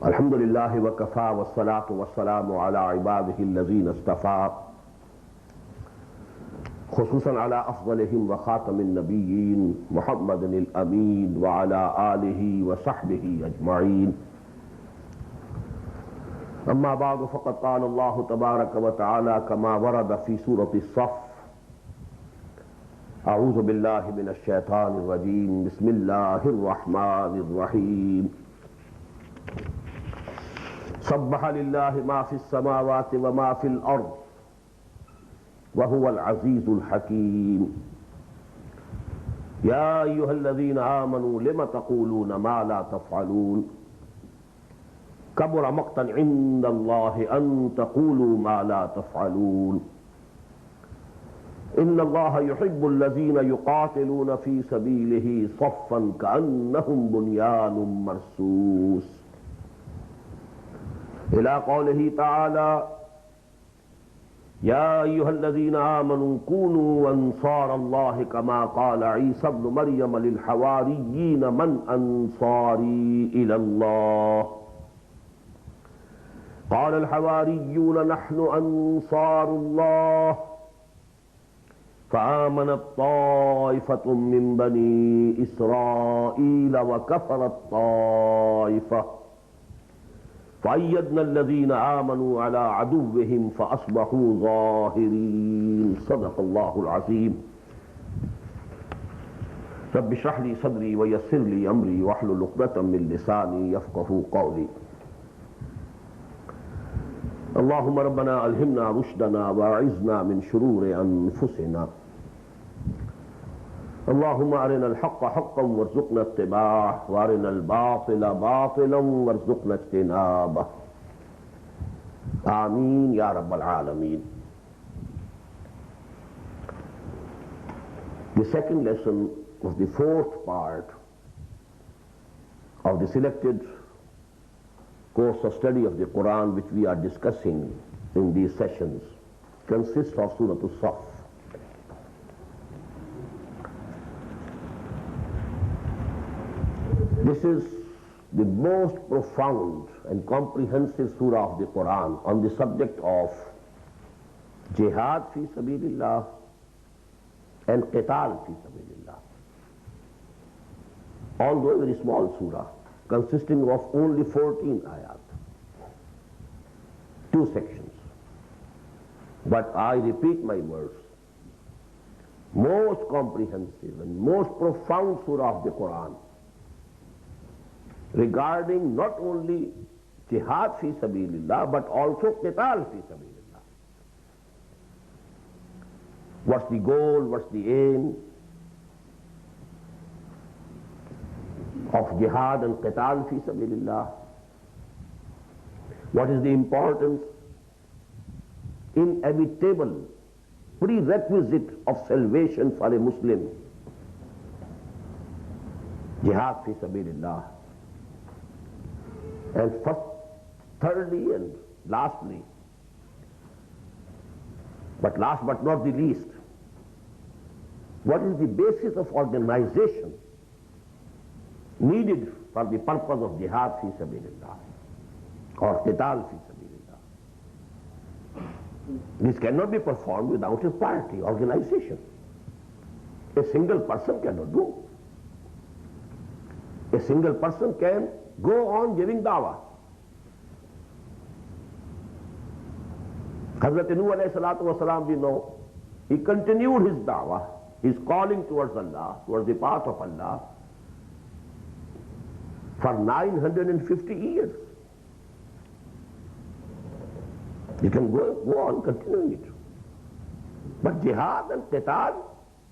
الحمد لله وكفى والصلاة والسلام على عباده الذين اصطفى خصوصا على أفضلهم وخاتم النبيين محمد الأمين وعلى آله وصحبه أجمعين. أما بعد فقد قال الله تبارك وتعالى كما ورد في سورة الصف: أعوذ بالله من الشيطان الرجيم بسم الله الرحمن الرحيم سبح لله ما في السماوات وما في الأرض وهو العزيز الحكيم يا أيها الذين آمنوا لم تقولون ما لا تفعلون كبر مقتا عند الله أن تقولوا ما لا تفعلون إن الله يحب الذين يقاتلون في سبيله صفا كأنهم بنيان مرصوص إلى قوله تعالى: يا أيها الذين آمنوا كونوا أنصار الله كما قال عيسى ابن مريم للحواريين من أنصاري إلى الله قال الحواريون نحن أنصار الله فآمنت طائفة من بني إسرائيل وكفرت طائفة فأيدنا الذين آمنوا على عدوهم فأصبحوا ظاهرين. صدق الله العظيم. رب اشرح لي صدري ويسر لي أمري واحلل عقدة من لساني يفقهوا قولي. اللهم ربنا ألهمنا رشدنا وأعذنا من شرور أنفسنا. اللهم أرنا الحق حقا وارزقنا اتباعه وأرنا الباطل باطلا وارزقنا اجتنابه. آمين يا رب العالمين. The second lesson of the fourth part of the selected course of study of the Qur'an which we are discussing in these sessions consists of Surah As-saff. This is the most profound and comprehensive surah of the Qur'an on the subject of jihad fi sabilillah and qital fi sabilillah. Although a very small surah consisting of only 14 ayat, 2 sections. But I repeat my words, most comprehensive and most profound surah of the Qur'an regarding not only jihad fi sabilillah but also qital fi sabilillah. What's the goal, what's the aim of jihad and qital fi sabilillah? What is the importance, inevitable prerequisite of salvation for a Muslim? Jihad fi sabilillah. And first, thirdly and lastly, but last but not the least, what is the basis of organization needed for the purpose of jihad fi sabilillah or qital fi sabilillah? This cannot be performed without a party, organization. A single person cannot do. A single person can go on giving dawah. Hazrat Nuh alayhi salatu wasalam, we know, he continued his dawah, his calling towards Allah, towards the path of Allah, for 950 years. You can go on continuing it. But jihad and qital,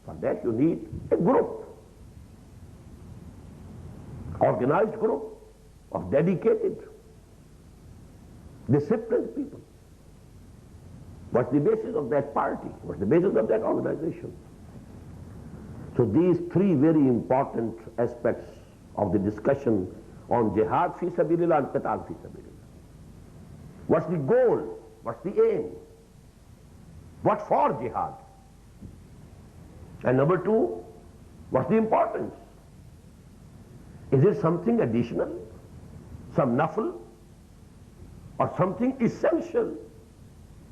for that you need a group, organized group of dedicated, disciplined people. What's the basis of that party? What's the basis of that organization? So these 3 very important aspects of the discussion on jihad fi sabilillah and qital fi sabilillah. What's the goal? What's the aim? What for jihad? And number 2, what's the importance? Is it something additional? Some nafl or something essential,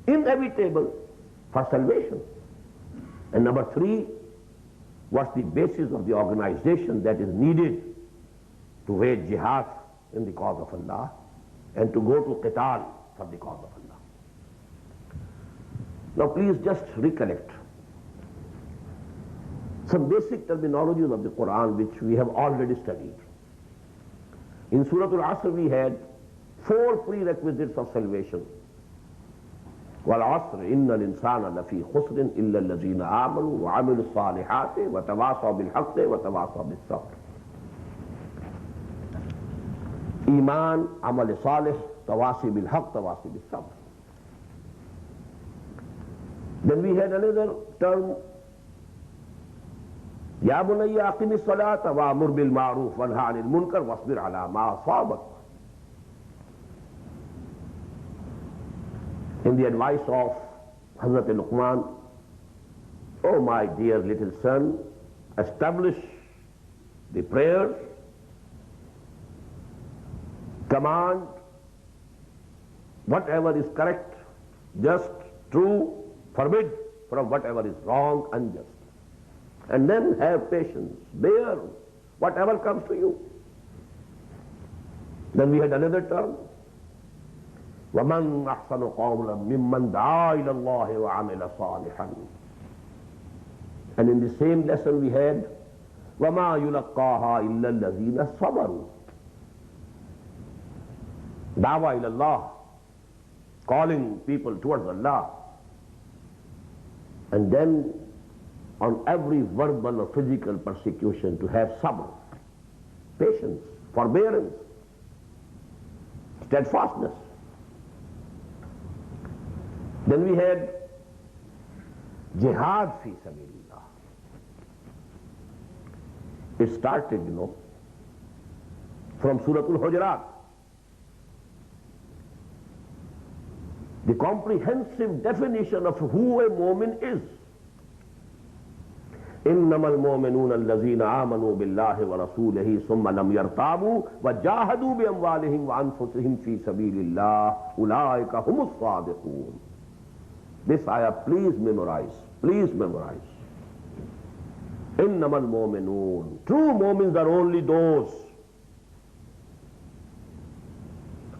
inevitable for salvation. And number three, what's the basis of the organization that is needed to wage jihad in the cause of Allah and to go to qital for the cause of Allah. Now please just recollect some basic terminologies of the Qur'an which we have already studied. In Surah Al-Asr we had 4 prerequisites of salvation. وَالْعَصْرِ إِنَّ الْإِنسَانَ لَفِي خُسْرٍ إِلَّا الَّذِينَ آمَنُوا وَعَمِلُوا الصَّالِحَاتِ وَتَوَاصَوْا بِالْحَقِّ وَتَوَاصَوْا بِالصَّبْرِ. Iman, amal salih, tawasi bil haq, tawasi bil sabr. Then we had another term, Ya bunayya aqimi salata wa amur bil ma'ruf wa nahy anil munkar wasbir ala ma asabak. In the advice of Hazrat Luqman, oh my dear little son, establish the prayers, command whatever is correct, just, true, forbid from whatever is wrong, unjust. And then have patience, bear whatever comes to you. Then we had another term, وَمَنْ أَحْسَنُ قَوْلًا مِمَّنْ دَعَا إِلَى اللَّهِ وَعَمِلَ صَالِحًا. And in the same lesson we had, وَمَا يُلَقَّاهَا إِلَّا الَّذِينَ صَبَرُوا. Da'wa ila Allah, calling people towards Allah. And then on every verbal or physical persecution to have sabr, patience, forbearance, steadfastness. Then we had jihad fi sabilillah. It started, from Surah Al-Huda. The comprehensive definition of who a mu'min is. إنما المؤمنون الذين آمنوا بالله ورسوله ثم لم يرتابوا وجاهدوا بأموالهم وأنفسهم في سبيل الله أولئك هم الصادقون. This ayah, please memorize. Please memorize. إنما المؤمنون. True mu'mins are only those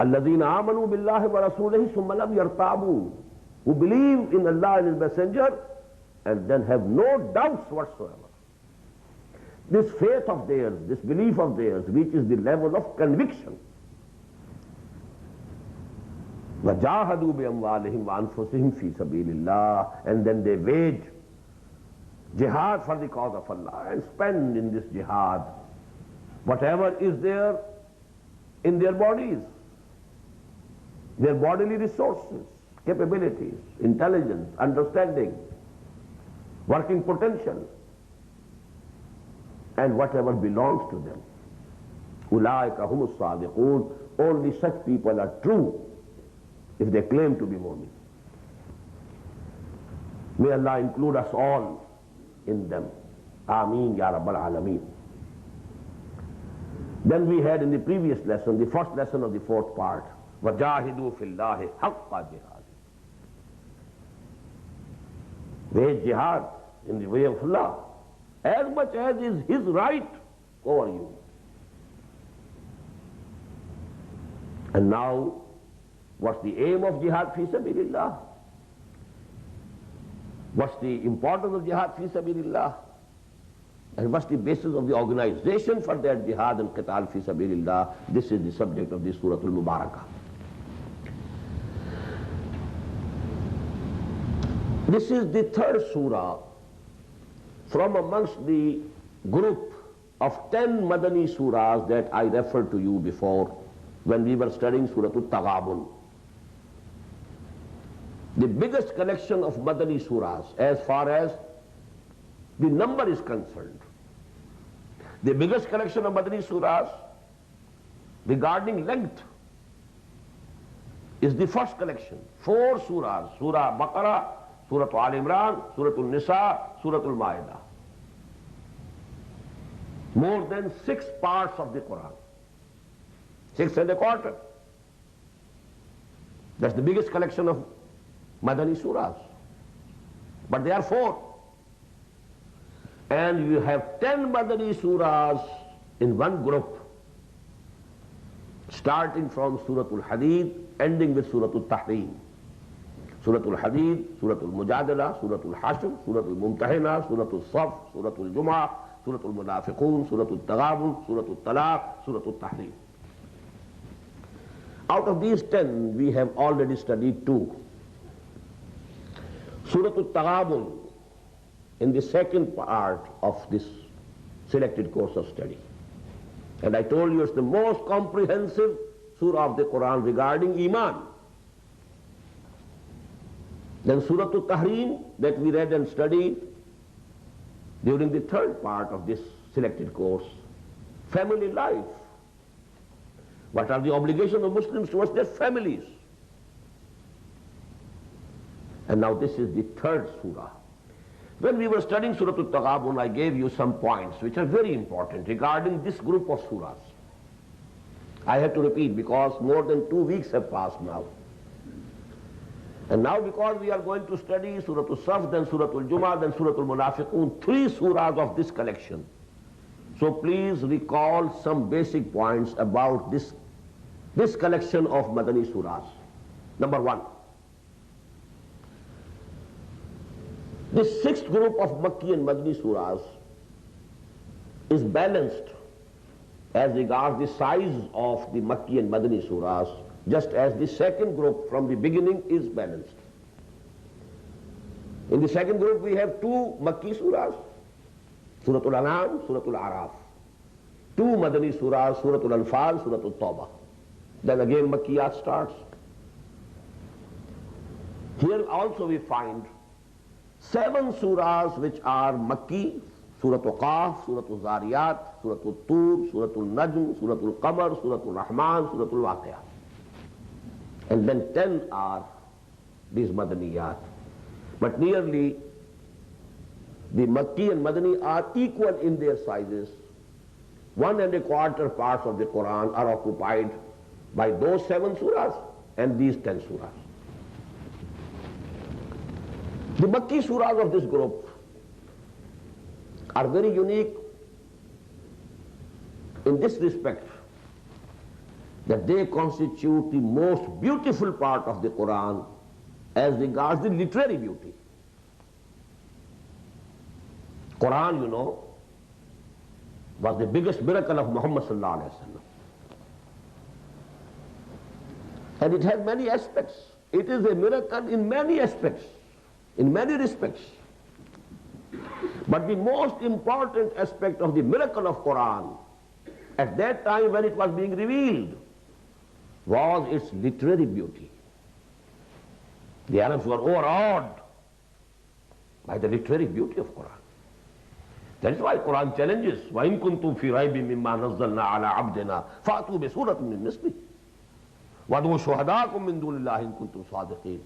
الذين آمنوا بالله ورسوله ثم لم يرتابوا, who believe in Allah and His Messenger and then have no doubts whatsoever. This faith of theirs, this belief of theirs, reaches the level of conviction. وَجَاهَدُوا بِأَمْوَالِهِمْ وَأَنفُسِهِمْ فِي سَبِيلِ اللَّهِ. And then they wage jihad for the cause of Allah and spend in this jihad whatever is there in their bodies, their bodily resources, capabilities, intelligence, understanding, working potential, and whatever belongs to them. أُولَٰئِكَ هُمُ الصَّادِقُونَ. Only such people are true if they claim to be mu'min. May Allah include us all in them. Ameen Ya Rabbal Alameen. Then we had in the previous lesson, the first lesson of the fourth part, وَجَاهِدُوا فِي اللَّهِ حَقَّ جِهَادِ. Wage jihad in the way of Allah as much as is His right over you. And now, what's the aim of jihad fi sabilillah? What's the importance of jihad fi sabilillah? And what's the basis of the organization for that jihad and qital fi sabilillah? This is the subject of this Surah Al-Mubarakah. This is the third surah from amongst the group of 10 Madani surahs that I referred to you before when we were studying Surah Al-Taghabun. The biggest collection of Madani surahs as far as the number is concerned. The biggest collection of Madani surahs regarding length is the first collection. 4 surahs, Surah Baqarah, Surah Al-Imran, Surah Al-Nisa, Surah Al-Ma'idah. More than 6 parts of the Qur'an. 6 1/4. That's the biggest collection of Madani surahs. But there are 4. And you have 10 Madani surahs in one group, starting from Surah Al-Hadid, ending with Surah Al-Tahrim. Surah Al-Hadid, Surah Al-Mujadala, Surah Al-Hashr, Surah Al-Mumtahina, Surah As-saff, Surah Al-Jum'ah, Surah Al-Munafiqun, Surah Al-Taghabun, Surah Al-Talaq, Surah Al-Tahrim. Out of these 10, we have already studied 2. Surah Al-Taghabun, in the second part of this selected course of study. And I told you it's the most comprehensive surah of the Qur'an regarding Iman. Then Surah Al-Tahrim, that we read and studied during the third part of this selected course, family life. What are the obligations of Muslims towards their families? And now this is the third surah. When we were studying Surah Al-Taghabun, I gave you some points which are very important regarding this group of surahs. I have to repeat because more than 2 weeks have passed now. And now because we are going to study Surah As-saff, then Surah Al-Jum'ah, then Surah Al-Munafiqun, 3 surahs of this collection. So please recall some basic points about this collection of Madani surahs. Number 1. This 6th group of Makki and Madani surahs is balanced as regards the size of the Makki and Madani surahs, just as the second group from the beginning is balanced. In the second group we have 2 Makki surahs, Surah Al-An'am, Surah Al-A'raf. 2 Madani surahs, Surah Al-Anfal, Surah Al-Tawbah. Then again Makkiyat starts. Here also we find 7 surahs which are Makki, Surah Al-Qaf, Surah Al-Zariyat, Surah Al-Tur, Surah Al-Najm, Surah Al-Qamar, Surah Al-Rahman, Surah Al-Waqi'ah. And then 10 are these Madaniyat. But nearly the Makki and Madani are equal in their sizes. 1 1/4 parts of the Quran are occupied by those 7 surahs and these 10 surahs. The Makki surahs of this group are very unique in this respect, that they constitute the most beautiful part of the Quran as regards the literary beauty. Quran, you know, was the biggest miracle of Muhammad sallallahu alaihi wasallam. And it has many aspects. It is a miracle in many aspects, in many respects. But the most important aspect of the miracle of Quran at that time when it was being revealed was its literary beauty. The Arabs were overawed by the literary beauty of Quran. That is why Quran challenges, وَإِن كُنْتُمْ فِي رَيْبٍ مِّمَّا نَزَّلْنَا عَلَىٰ عَبْدِنَا فَأْتُوا بِسُورَةٍ مِّن مِّثْلِهِ وَادْعُوا شُهَدَاءَكُم مِّن دُونِ اللَّهِ إِن كُنتُمْ صَادِقِينَ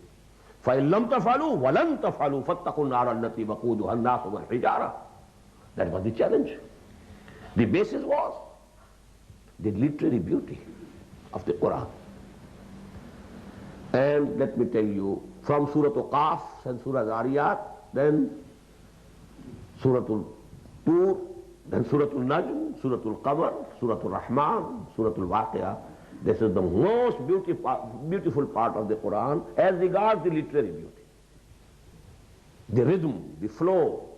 فَإِن لَّمْ تَفْعَلُوا وَلَن تَفْعَلُوا فَاتَّقُوا النَّارَ الَّتِي وَقُودُهَا النَّاسُ وَالْحِجَارَةُ. That was the challenge. The basis was the literary beauty of the Quran. And let me tell you, from Surah Al-Qaf and Surah Al-Zariyat, then Surah Al-Tur, then Surah Al-Najm, Surah Al-Qamar, Surah Al-Rahman, Surah Al-Waqi'ah. This is the most beautiful part of the Quran as regards the literary beauty. The rhythm, the flow,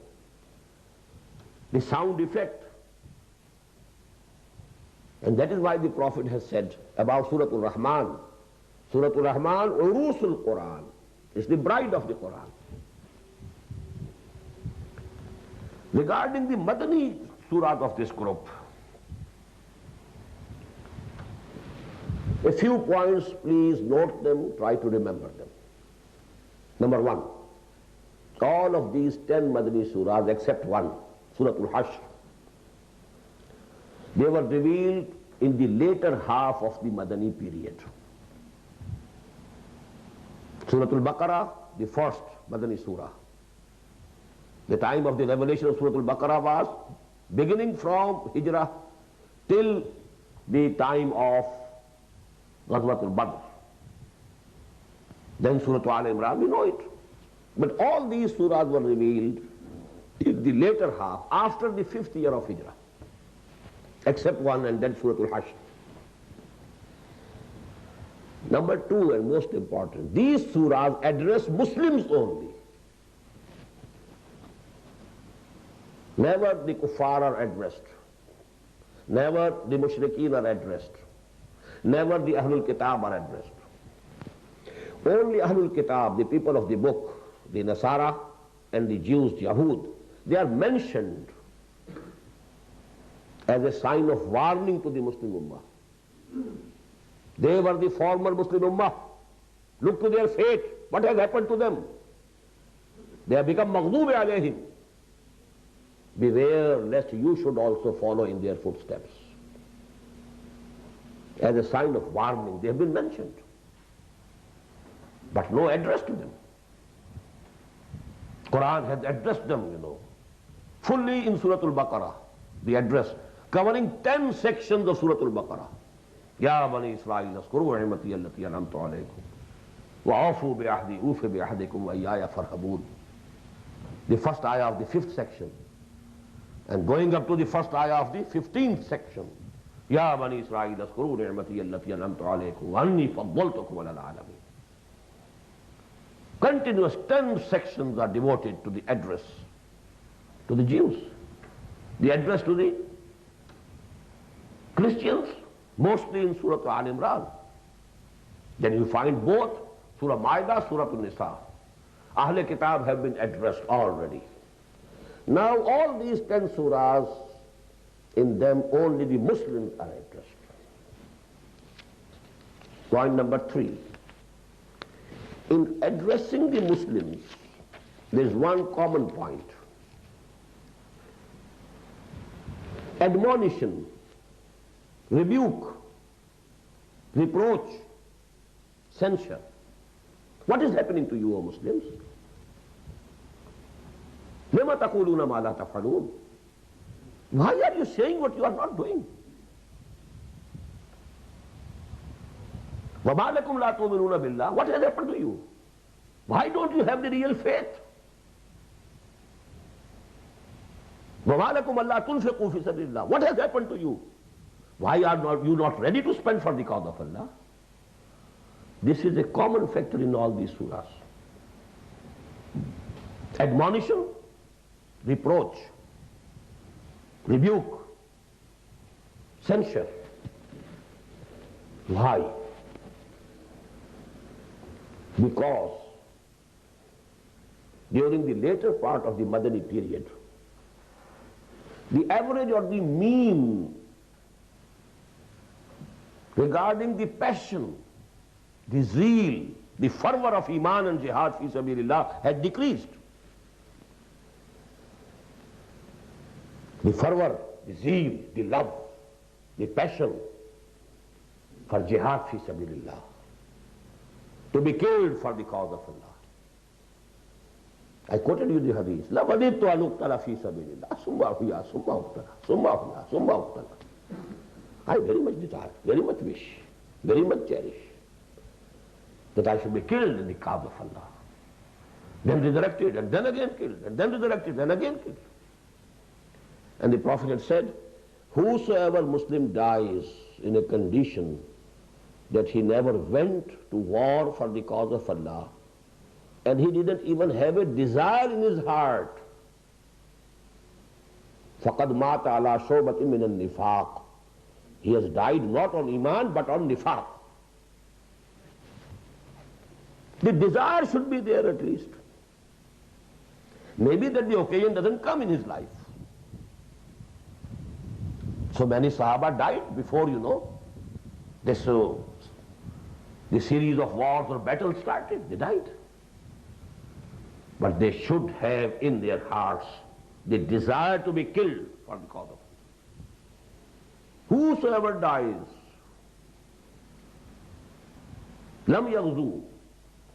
the sound effect. And that is why the Prophet has said about Surah Al-Rahman, Surah Al-Rahman, Urusul Quran, is the bride of the Quran. Regarding the Madani surahs of this group, a few points, please note them, try to remember them. Number 1, all of these 10 Madani surahs except one, Surah Al-Hashr, they were revealed in the later half of the Madani period. Surah Al-Baqarah, the first Madani surah. The time of the revelation of Surah Al-Baqarah was beginning from Hijrah till the time of Ghazwat al-Badr. Then Surah Al-Imran, we know it. But all these surahs were revealed in the later half, after the 5th year of Hijrah. Except one, and then Surah Al-Hashr. Number 2, and most important, these surahs address Muslims only. Never the kuffar are addressed. Never the mushrikeen are addressed. Never the Ahlul Kitab are addressed. Only Ahlul Kitab, the people of the book, the Nasara and the Jews, Yahud, they are mentioned as a sign of warning to the Muslim Ummah. They were the former Muslim Ummah. Look to their fate. What has happened to them? They have become maghdoobi alayhim. Beware lest you should also follow in their footsteps. As a sign of warning, they have been mentioned. But no address to them. Qur'an has addressed them, fully in Surah Al-Baqarah, the address, covering 10 sections of Surah Al-Baqarah. Ya bani Israel, askuru ni'mati allati an'amtu alaykum wa awfu bi'ahdi ufi bi'ahdikum wa iyaya farhabun. The first ayah of the 5th section, and going up to the first ayah of the 15th section. Ya bani Israel, askuru ni'mati allati an'amtu alaykum wa anni faddaltukum ala al-alamin. Continuous 10 sections are devoted to the address to the Jews, the address to the Christians, mostly in Surah Al-Imran. Then you find both Surah Ma'idah, Surah An-Nisa. Ahl Kitab have been addressed already. Now all these 10 surahs, in them only the Muslims are addressed. Point number 3. In addressing the Muslims, there is one common point. Admonition, rebuke, reproach, censure. What is happening to you, O Muslims? لِمَ تَقُولُونَ مَا لَا تَفْعَلُونَ? Why are you saying what you are not doing? وَمَا لَكُمْ لَا تُؤْمِنُونَ بِاللَّهِ? What has happened to you? Why don't you have the real faith? وَمَا لَكُمْ أَلَّا تُنْفِقُوا فِي سَبِيلِ اللَّهِ? What has happened to you? Why are you not ready to spend for the cause of Allah? This is a common factor in all these surahs. Admonition, reproach, rebuke, censure. Why? Because during the later part of the Madani period, the average or the mean regarding the passion, the zeal, the fervor of Iman and Jihad fi sabilillah had decreased. The fervor, the zeal, the love, the passion for Jihad fi sabilillah, to be killed for the cause of Allah. I quoted you the hadith. لَوَدِدْتُ أَنْ أُقْتَلَ فِي سَبِيلِ اللَّهِ ثُمَّ أُحْيَا ثُمَّ أُقْتَلَ ثُمَّ أُحْيَا ثُمَّ أُقْتَلَ. I very much desire, very much wish, very much cherish that I should be killed in the cause of Allah. Then resurrected, and then again killed, and then resurrected, and again killed. And the Prophet had said, whosoever Muslim dies in a condition that he never went to war for the cause of Allah, and he didn't even have a desire in his heart, فَقَدْ مَاتَ عَلَى شُعْبَةٍ مِّنَ النِّفَاقِ. He has died not on Iman but on Nifaq. The desire should be there at least. Maybe that the occasion doesn't come in his life. So many Sahaba died before, this the series of wars or battles started. They died. But they should have in their hearts the desire to be killed for the cause of Allah. Whosoever dies, lam yaghzu,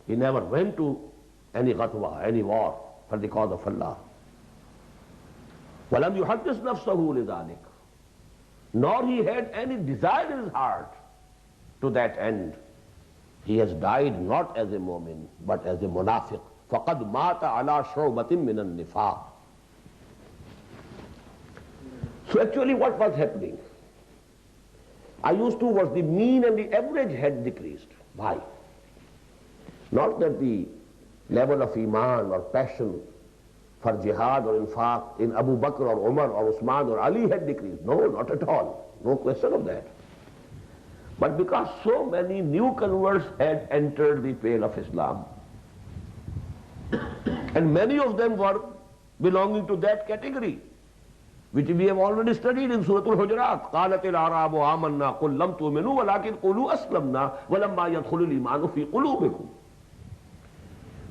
he never went to any ghatwa, any war for the cause of Allah. وَلَمْ يُحَدِّثْ نَفْسَهُ لِذَلِكَ, nor he had any desire in his heart to that end. He has died not as a mu'min, but as a munafiq. فَقَدْ مَاتَ عَلَى شُعْبَةٍ مِّنَ النِّفَاقِ. So actually what was happening? was the mean and the average had decreased. Why? Not that the level of iman or passion for jihad or infaq in Abu Bakr or Umar or Usman or Ali had decreased. No, not at all. No question of that. But because so many new converts had entered the pale of Islam, and many of them were belonging to that category, which we have already studied in Surah Al-Hujurat. قَالَتِ الْأَعْرَابُ آمَنَّا قُلْ لَمْ تُؤْمِنُوا وَلَكِنْ قُولُوا أَسْلَمْنَا وَلَمَّا يَدْخُلِ الْإِيمَانُ فِي قُلُوبِكُمْ.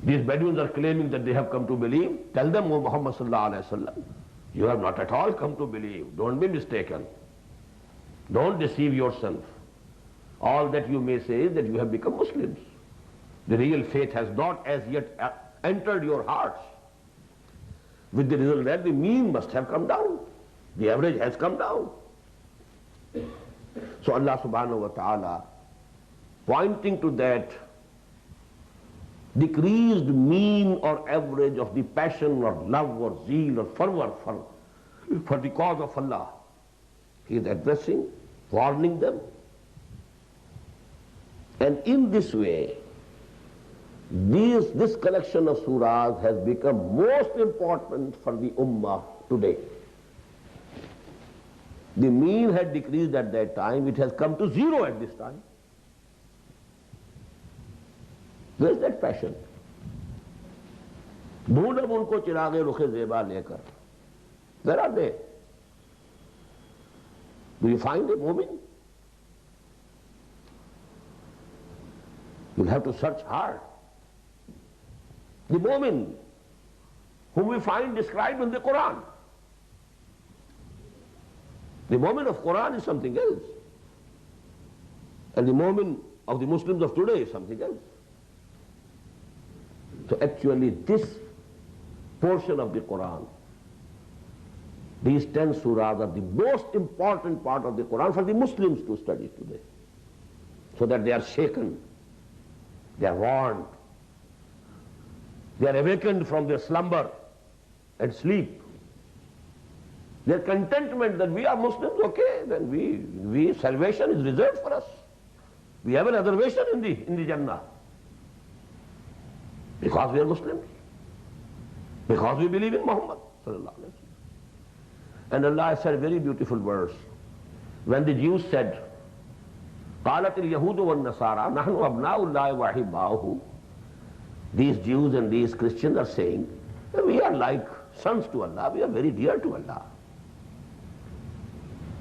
These Bedouins are claiming that they have come to believe. Tell them, O Muhammad sallallahu alayhi wa sallam, you have not at all come to believe. Don't be mistaken. Don't deceive yourself. All that you may say is that you have become Muslims. The real faith has not as yet entered your hearts. With the result that the mean must have come down. The average has come down. So Allah subhanahu wa ta'ala, pointing to that decreased mean or average of the passion or love or zeal or fervor for the cause of Allah, He is addressing, warning them. And in this way, this collection of surahs has become most important for the ummah today. The mean had decreased at that time, it has come to zero at this time. Where is that passion? ढूंढ अब उनको चिरागे रुखे ज़ेबा लेकर. Where are they? Do you find a mu'min? You'll have to search hard. The mu'min whom we find described in the Qur'an. The mu'min of Qur'an is something else. And the mu'min of the Muslims of today is something else. So actually this portion of the Qur'an, these 10 surahs are the most important part of the Qur'an for the Muslims to study today. So that they are shaken, they are warned, they are awakened from their slumber and sleep. Their contentment that we are Muslims, okay, then we salvation is reserved for us. We have a reservation in the Jannah. Because we are Muslims. Because we believe in Muhammad sallallahu alaihi wasallam. And Allah said a very beautiful verse. When the Jews said, قالت اليهود والنصارى نحن أبناء الله وأحباؤه. These Jews and these Christians are saying, we are like sons to Allah, we are very dear to Allah.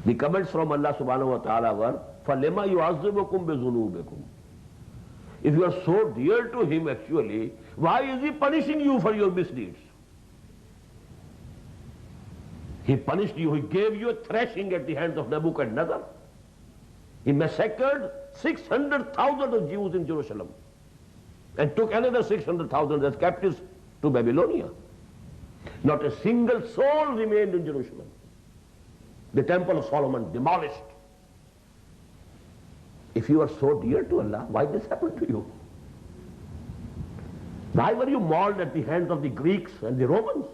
The comments from Allah subhanahu wa ta'ala were, فَلِمَا يُعَذِّبُكُمْ بِذُنُوبِكُمْ. If you are so dear to Him actually, why is He punishing you for your misdeeds? He punished you, He gave you a thrashing at the hands of Nebuchadnezzar. He massacred 600,000 of Jews in Jerusalem and took another 600,000 as captives to Babylonia. Not a single soul remained in Jerusalem. The temple of Solomon demolished. If you are so dear to Allah, why this happened to you? Why were you mauled at the hands of the Greeks and the Romans?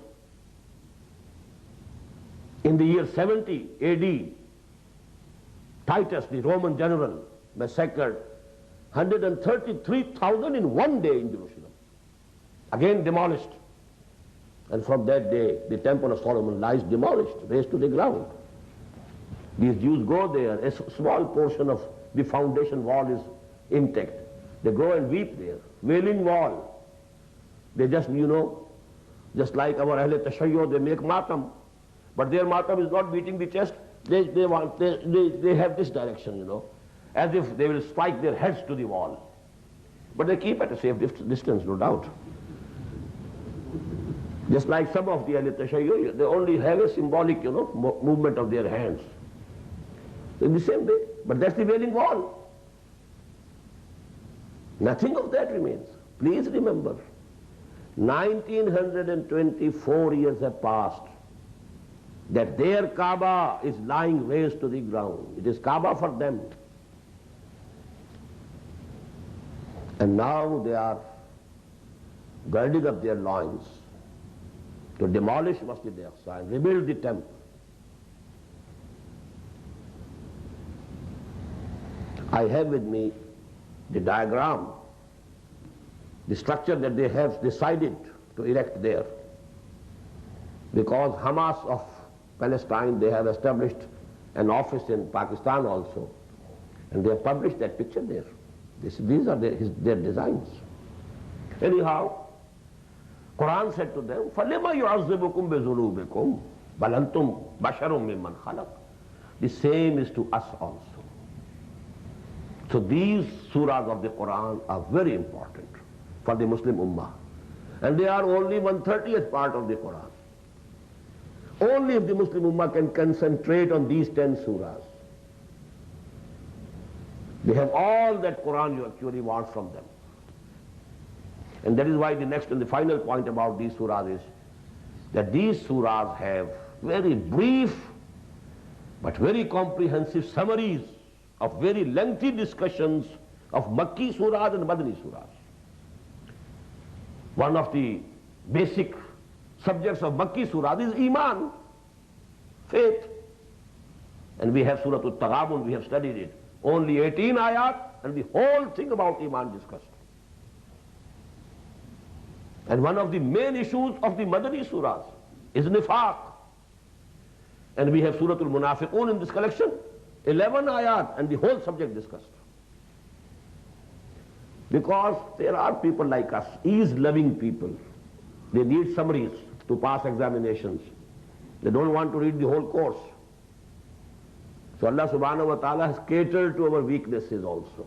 In the year 70 AD, Titus, the Roman general, massacred 133,000 in one day in Jerusalem. Again demolished. And from that day, the temple of Solomon lies demolished, razed to the ground. These Jews go there, a small portion of the foundation wall is intact. They go and weep there, wailing wall. They just, just like our Ahle Tashayyo, they make matam. But their matam is not beating the chest. They have this direction, as if they will strike their heads to the wall. But they keep at a safe distance, no doubt. Just like some of the Ahle Tashayyo, they only have a symbolic, movement of their hands. In the same way, but that's the wailing wall. Nothing of that remains. Please remember, 1924 years have passed, that their Kaaba is lying razed to the ground. It is Kaaba for them. And now they are girding up their loins to demolish Masjid al-Aqsa and rebuild the temple. I have with me the diagram, the structure that they have decided to erect there. Because Hamas of Palestine, they have established an office in Pakistan also. And they have published that picture there. These are their designs. Anyhow, Qur'an said to them, فَلِمَا يُعَذِّبُكُمْ بِذُنُوبِكُمْ بَلْ أَنْتُمْ بَشَرٌ مِّمَّنْ خَلَقَ. The same is to us also. So these surahs of the Qur'an are very important for the Muslim Ummah. And they are only 1/30th part of the Qur'an. Only if the Muslim Ummah can concentrate on these 10 surahs, they have all that Qur'an you actually want from them. And that is why the next and the final point about these surahs is that these surahs have very brief but very comprehensive summaries of very lengthy discussions of Makki surahs and Madani surahs. One of the basic subjects of Makki surahs is Iman, faith. And we have Surah Al-Taghabun, we have studied it. Only 18 ayat and the whole thing about Iman discussed. And one of the main issues of the Madani surahs is Nifaq. And we have Surah Al-Munafiqun in this collection, 11 ayat and the whole subject discussed. Because there are people like us, ease-loving people. They need summaries to pass examinations. They don't want to read the whole course. So Allah subhanahu wa ta'ala has catered to our weaknesses also.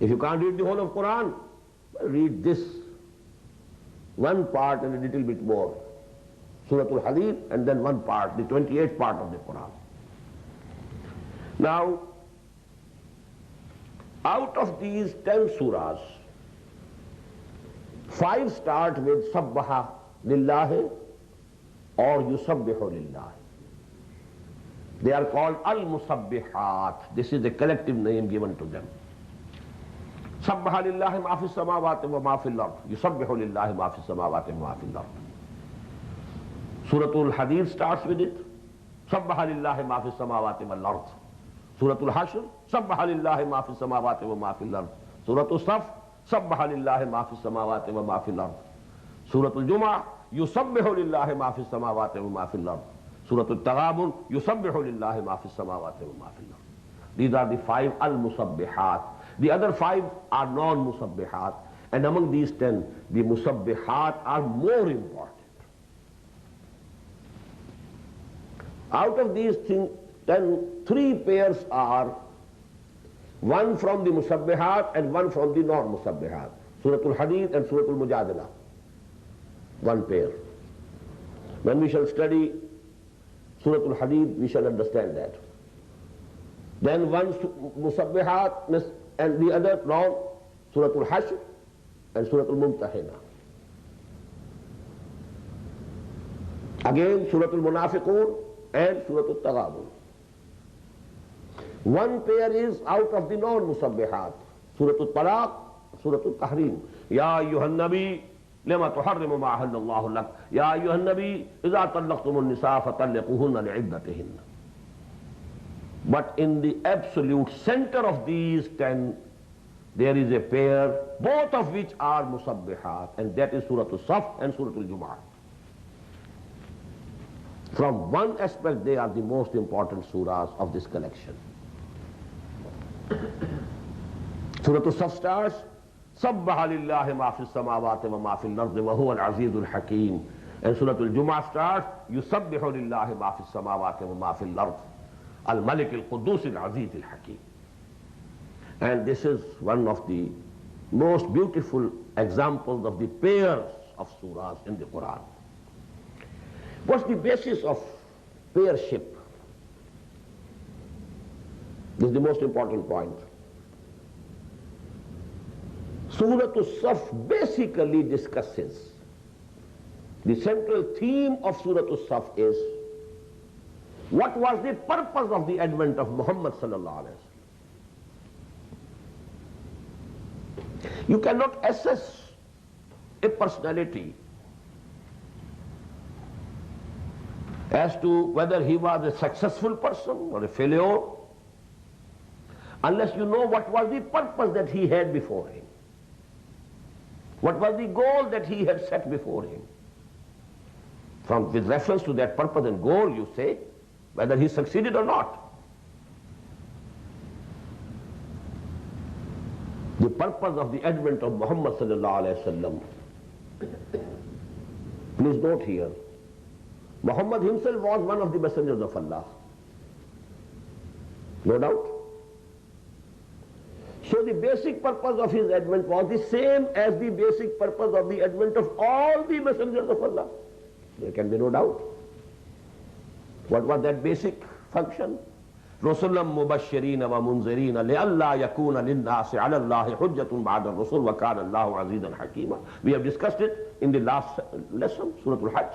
If you can't read the whole of Quran, well, read this one part and a little bit more. Surah Al-Hadid and then one part, the 28th part of the Quran. Now, out of these 10 surahs, 5 start with Sabbaha Lillahi or Yusabbihu Lillahi. They are called Al-Musabbihat. This is the collective name given to them. Sabbaha Lillahi ma fi samawati wa ma fil ard. Yusabbihu Lillahi ma fi samawati wa ma fil ard. Surah Al-Hadid starts with it. Sabbaha Lillahi ma fi samawati wal ard. Surah Al-Hashr, Sabbaha Lillahi ma fi samawati wa ma fil ard. Surah As-saff, Sabbaha Lillahi ma fi samawati wa ma fil ard. Surah Al-Jum'ah, Yusabbihu Lillahi ma fi samawati wa ma fil ard. Surah Al-Taghabun, Yusabbihu Lillahi ma fi samawati wa ma fil ard. These are the 5 Al-Musabbihat. The other 5 are non-Musabbihat. And among these 10, the Musabbihat are more important. Out of these 10, 3 pairs are one from the Musabbihat and one from the non-Musabbihat. Surah Al-Hadid and Surah Al-Mujadala. One pair. When we shall study Surah Al-Hadid, we shall understand that. Then one Musabbihat and the other non, Surah Al-Hashr and Surah Al-Mumtahina. Again, Surah Al-Munafiqun and Surah Al-Taghabun. One pair is out of the non-Musabbihat. Surah Al-Talaq, Surah Al-Tahrim. Ya ayyuhan nabi, lima tuharrimu ma ahallallahu lak. Ya ayyuhan nabi, idha tallaqtumun nisa fatalliquhunna li'iddatihinna. But in the absolute center of these 10, there is a pair, both of which are Musabbihat, and that is Surah As-saff and Surah Al-Jum'ah. From one aspect, they are the most important surahs of this collection. Surah As-saff starts, Sabbaha lillahi ma fi samawati wa ma fil ardi wa huwa al-azizul hakim. And Surah Al-Jum'ah starts, Yusabbihu lillahi ma fi samawati wa ma fil ardi. Al-Malik al-Quddus al-Aziz al-Hakim. And this is one of the most beautiful examples of the pairs of surahs in the Quran. What's the basis of pairship? This is the most important point. Surah As-saff basically discusses, the central theme of Surah As-saff is, what was the purpose of the advent of Muhammad sallallahu alaihi wasallam? You cannot assess a personality as to whether he was a successful person or a failure unless you know what was the purpose that he had before him. What was the goal that he had set before him? With reference to that purpose and goal, you say whether he succeeded or not. The purpose of the advent of Muhammad sallallahu alaihi wasallam. Please note here, Muhammad himself was one of the messengers of Allah. No doubt. So the basic purpose of his advent was the same as the basic purpose of the advent of all the messengers of Allah. There can be no doubt. What was that basic function? رُسُلًا مُبَشِّرِينَ وَمُنذِرِينَ لِأَلَّا يَكُونَ لِلنَّاسِ عَلَى اللَّهِ حُجَّةٌ بَعْدَ الرُّسُلِ وَكَانَ اللَّهُ عَزِيزًا حَكِيمًا. We have discussed it in the last lesson, Surah Al-Hajj.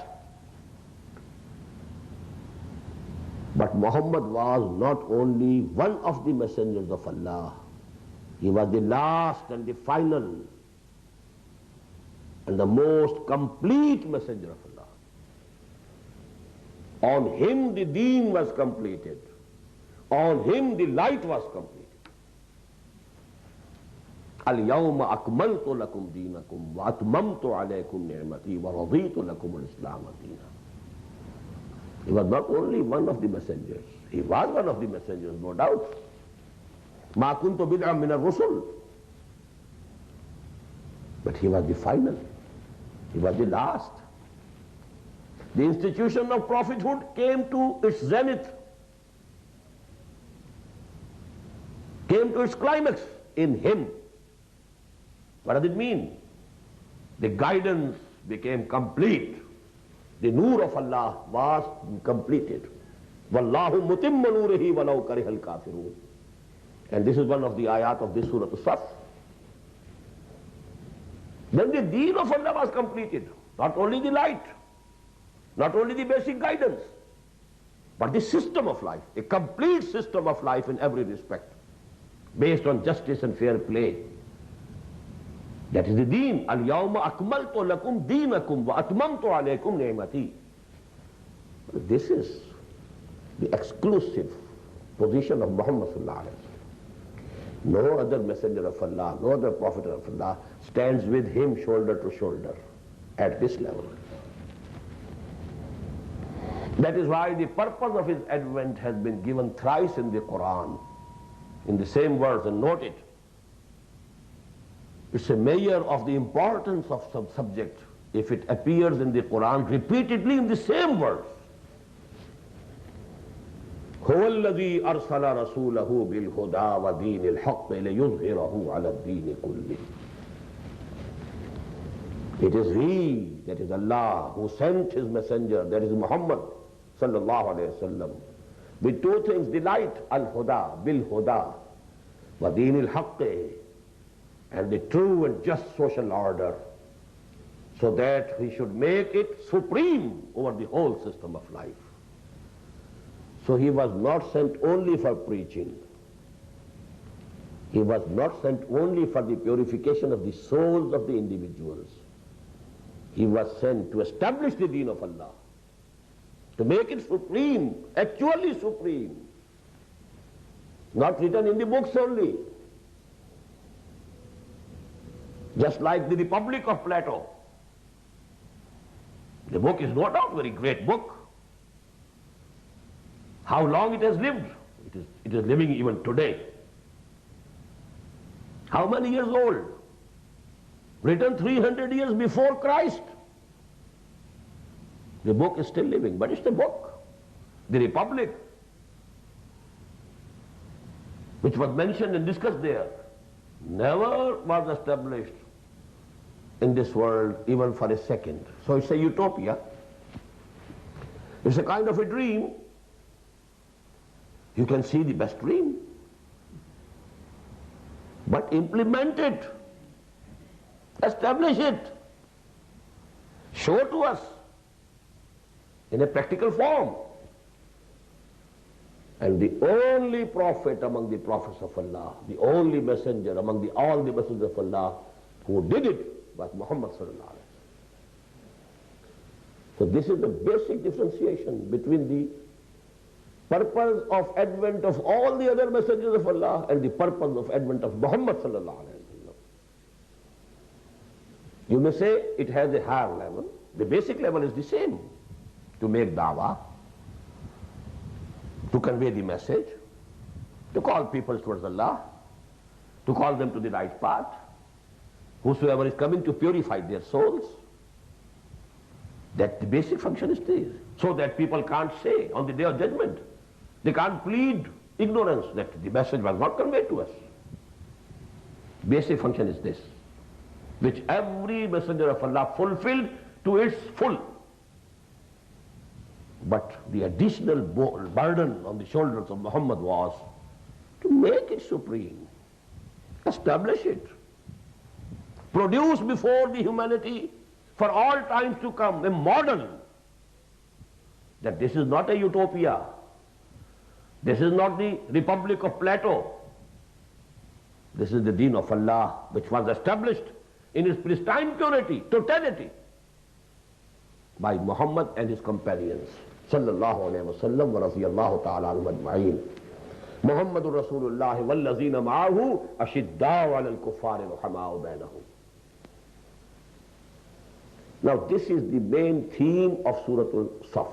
But Muhammad was not only one of the messengers of Allah, he was the last and the final and the most complete messenger of Allah. On him the deen was completed. On him the light was completed. Al-yawma akmaltu lakum deenakum wa atmamtu alaykum ni'mati wa raditu lakum al-islam deena. He was not only one of the messengers. He was one of the messengers, no doubt. Ma kuntu bid'an min ar-rusul. But he was the final. He was the last. The institution of prophethood came to its zenith, came to its climax in him. What does it mean? The guidance became complete. The nur of Allah was completed. Wallahu mutimmu nurihi walau karihal kafirun. And this is one of the ayat of this Surah As-saff. Then the deen of Allah was completed. Not only the light, not only the basic guidance, but the system of life, a complete system of life in every respect, based on justice and fair play. That is the deen. Al-yawma akmaltu lakum deenakum wa atmamtu alaykum ni'mati. This is the exclusive position of Muhammad sallallahu alaihi wasallam. No other messenger of Allah, no other prophet of Allah stands with him shoulder to shoulder at this level. That is why the purpose of his advent has been given thrice in the Qur'an, in the same verse, and note it. It's a measure of the importance of some subject if it appears in the Qur'an repeatedly in the same verse. هو الذي أرسل رسوله بالهدى ودين الحق ليظهره على الدين كله. It is He, that is Allah, who sent His messenger, that is Muhammad sallallahu alayhi wasallam, with two things: the light, Al-Huda, bil-Huda, wa deen al-Haqq, and the true and just social order, so that He should make it supreme over the whole system of life. So He was not sent only for preaching. He was not sent only for the purification of the souls of the individuals. He was sent to establish the deen of Allah, to make it supreme, actually supreme, not written in the books only. Just like the Republic of Plato. The book is no doubt a very great book. How long it has lived? It is living even today. How many years old? Written 300 years before Christ. The book is still living, but it's the book. The Republic, which was mentioned and discussed there, never was established in this world even for a second. So it's a utopia. It's a kind of a dream. You can see the best dream, but implement it, establish it, show to us in a practical form. And the only prophet among the prophets of Allah, the only messenger among all the messengers of Allah, who did it was Muhammad sallallahu alaihi wasallam. So this is the basic differentiation between the purpose of advent of all the other messengers of Allah and the purpose of advent of Muhammad sallallahu alaihi wasallam. You may say it has a higher level. The basic level is the same. To make da'wah, to convey the message, to call people towards Allah, to call them to the right path. Whosoever is coming to purify their souls, that the basic function is this. So that people can't say on the day of judgment, they can't plead ignorance that the message was not conveyed to us. Basic function is this, which every messenger of Allah fulfilled to its full. But the additional burden on the shoulders of Muhammad was to make it supreme, establish it, produce before the humanity for all times to come a model that this is not a utopia, this is not the Republic of Plato, this is the deen of Allah which was established in its pristine purity, totality by Muhammad and his companions. Sallallahu alayhi wa sallam wa radiyallahu ta'ala anhum ajma'in. Muhammadur Rasulullah wallazina ma'ahu ashidda'u 'alal kuffari ruhama'u bainahum. Now this is the main theme of Surah As-saff.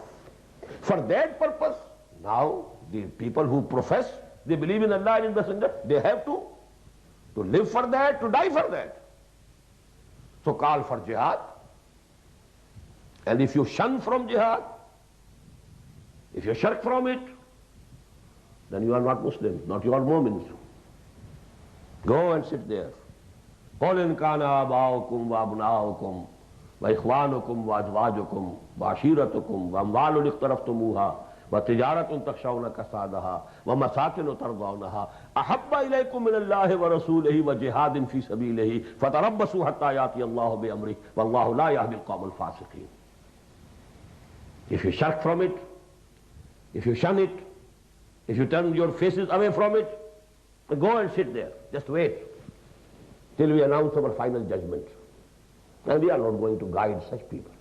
For that purpose, now the people who profess, they believe in Allah and His Messenger, they have to live for that, to die for that. So call for jihad. And if you shun from jihad, if you shirk from it, then you are not Muslims, not you are Mu'mins. Go and sit there. قُلْ إِنْ كَانَ آبَاؤُكُمْ وَأَبْنَاؤُكُمْ وَإِخْوَانُكُمْ وَأَزْوَاجُكُمْ وَعَشِيرَتُكُمْ وَأَمْوَالٌ اقْتَرَفْتُمُوهَا وَتِجَارَةٌ تَخْشَوْنَ كَسَادَهَا وَمَسَاكِنُ تَرْضَوْنَهَا أَحَبَّ إِلَيْكُم مِّنَ اللَّهِ وَرَسُولِهِ وَجِهَادٍ فِي سَبِيلِهِ فَتَرَبَّصُوا حَتَّى يَأْتِيَ اللَّهُ بِأَمْرِهِ وَاللَّهُ لَا يَهْدِي الْقَوْمَ الْفَاسِقِينَ. If you shirk from it, if you shun it, if you turn your faces away from it, go and sit there. Just wait till we announce our final judgment. And we are not going to guide such people.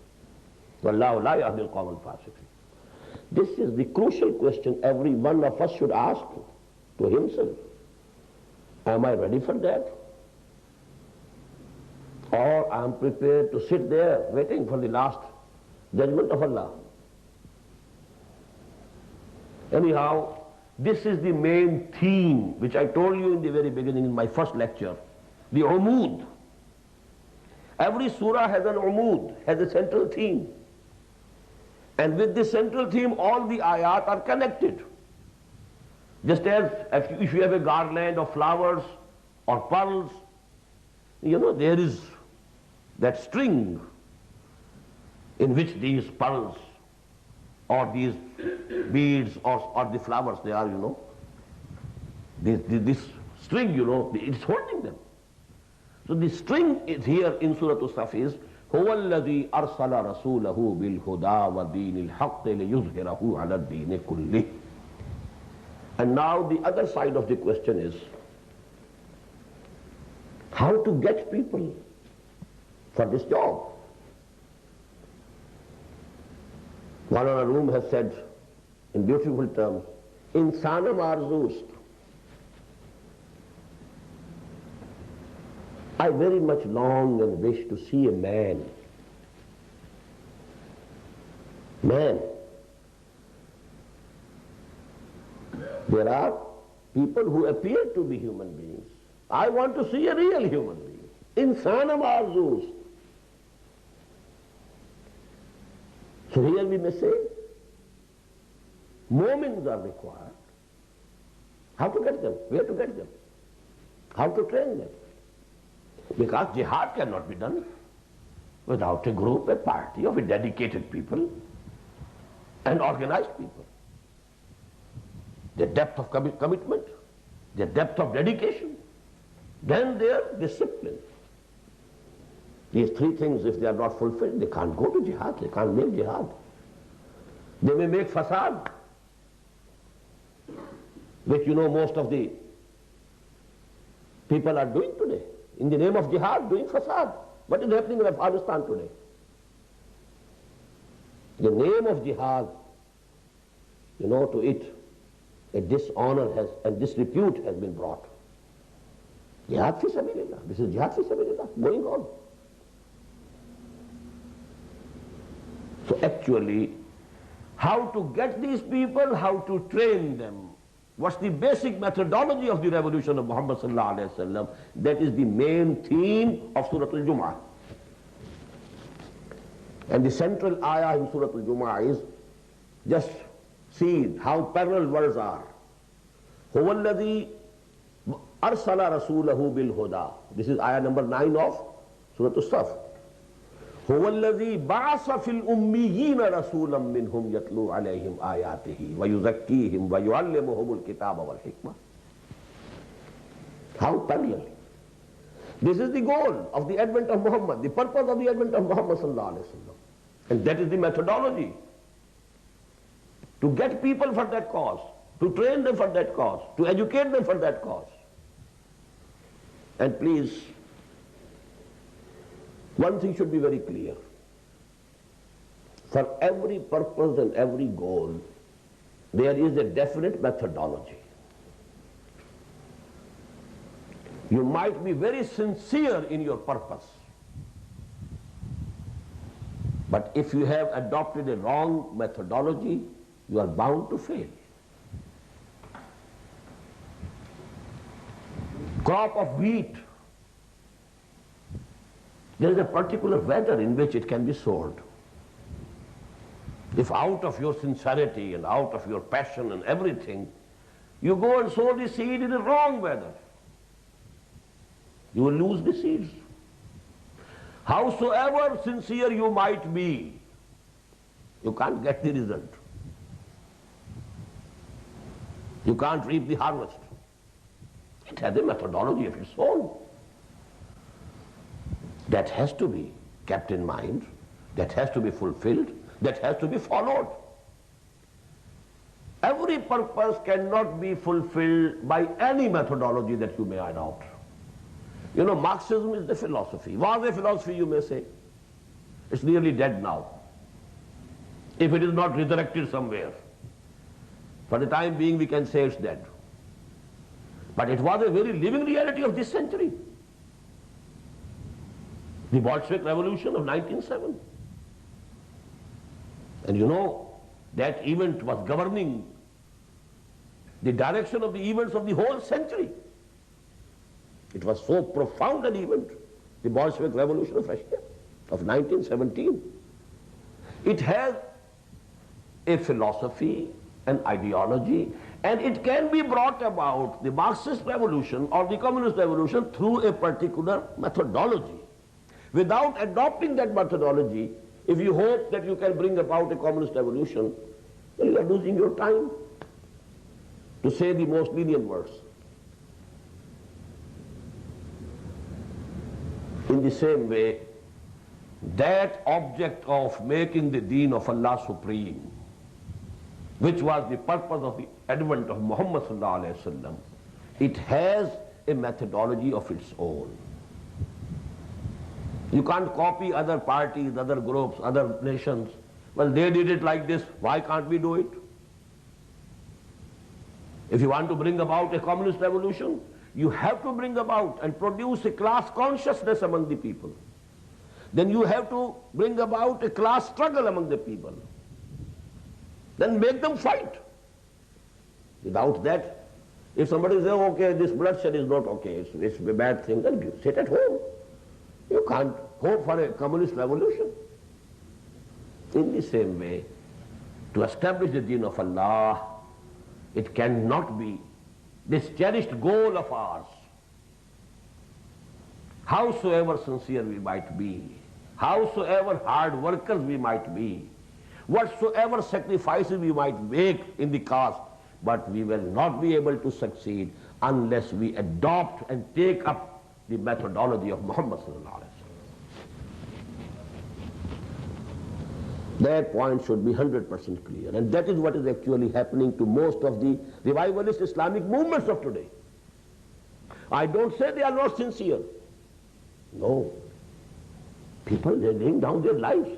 وَاللَّهُ لَا يَهْدِي الْقَوْمَ الْفَاسِقِينَ. This is the crucial question every one of us should ask to himself. Am I ready for that? Or I am prepared to sit there waiting for the last judgment of Allah? Anyhow, this is the main theme which I told you in the very beginning in my first lecture, the umud. Every surah has an umud, has a central theme. And with this central theme, all the ayat are connected. Just as if you have a garland of flowers or pearls, you know, there is that string in which these pearls or these beads or the flowers, they are, you know, this string, you know, it's holding them. So the string is here in Surah As-saff is هُوَ الَّذِي أَرْسَلَ رَسُولَهُ بِالْهُدَى وَدِينِ الْحَقِّ لِيُظْهِرَهُ عَلَى الدِّينِ كُلِّهِ. And now the other side of the question is how to get people for this job. One in a room has said in beautiful terms, İnsanım arzust. I very much long and wish to see a man. Man. There are people who appear to be human beings. I want to see a real human being. İnsanım arzust. So here we may say, moments are required. How to get them? Where to get them? How to train them? Because jihad cannot be done without a group, a party of dedicated people and organized people. The depth of commitment, the depth of dedication, then their discipline. These three things, if they are not fulfilled, they can't go to jihad, they can't make jihad. They may make fasad, which you know most of the people are doing today. in the name of jihad, doing fasad. What is happening in Afghanistan today? In the name of jihad, to it, a dishonor and disrepute has been brought. Jihad fi sabilillah. This is jihad fi sabilillah going on. So actually, how to get these people, how to train them, what's the basic methodology of the revolution of Muhammad sallallahu alaihi wasallam, that is the main theme of Surah Al-Jumu'ah. And the central ayah in Surah Al-Jumu'ah is, just see how parallel words are. هُوَ الَّذِي أَرْسَلَ رَسُولَهُ بِالْهُدَى. This is ayah number 9 of Surah As-saff. هُوَ الَّذِي بَعَثَ فِي الْأُمِّيِّينَ رَسُولًا مِّنْهُمْ يَتْلُو عَلَيْهِمْ آيَاتِهِ وَيُزَكِّيهِمْ وَيُعَلِّمُهُمُ الْكِتَابَ وَالْحِكْمَةَ. How parallel. This is the goal of the advent of Muhammad, the purpose of the advent of Muhammad sallallahu alaihi wasallam. And that is the methodology. To get people for that cause, to train them for that cause, to educate them for that cause. And please, one thing should be very clear. For every purpose and every goal, there is a definite methodology. You might be very sincere in your purpose, but if you have adopted a wrong methodology, you are bound to fail. Crop of wheat, there is a particular weather in which it can be sowed. If out of your sincerity and out of your passion and everything, you go and sow the seed in the wrong weather, you will lose the seeds. Howsoever sincere you might be, you can't get the result. You can't reap the harvest. It has a methodology of its own. That has to be kept in mind, that has to be fulfilled, that has to be followed. Every purpose cannot be fulfilled by any methodology that you may adopt. Marxism is the philosophy. Was a philosophy, you may say. It's nearly dead now, if it is not resurrected somewhere. For the time being, we can say it's dead. But it was a very living reality of this century. The Bolshevik Revolution of 1907. And that event was governing the direction of the events of the whole century. It was so profound an event, the Bolshevik Revolution of Russia of 1917. It has a philosophy, an ideology, and it can be brought about, the Marxist revolution or the communist revolution, through a particular methodology. Without adopting that methodology, if you hope that you can bring about a communist revolution, then you are losing your time, to say the most lenient words. In the same way, that object of making the deen of Allah supreme, which was the purpose of the advent of Muhammad sallallahu alaihi wasallam, it has a methodology of its own. You can't copy other parties, other groups, other nations. Well, they did it like this, why can't we do it? If you want to bring about a communist revolution, you have to bring about and produce a class consciousness among the people. Then you have to bring about a class struggle among the people. Then make them fight. Without that, if somebody says, okay, this bloodshed is not okay, it's a bad thing, then you sit at home. You can't hope for a communist revolution. In the same way, to establish the deen of Allah, it cannot be this cherished goal of ours. Howsoever sincere we might be, howsoever hard workers we might be, whatsoever sacrifices we might make in the cause, but we will not be able to succeed unless we adopt and take up the methodology of Muhammad sallallahu alaihi wasallam. That point should be 100% clear, and that is what is actually happening to most of the revivalist Islamic movements of today. I don't say they are not sincere. No. People, they're laying down their lives.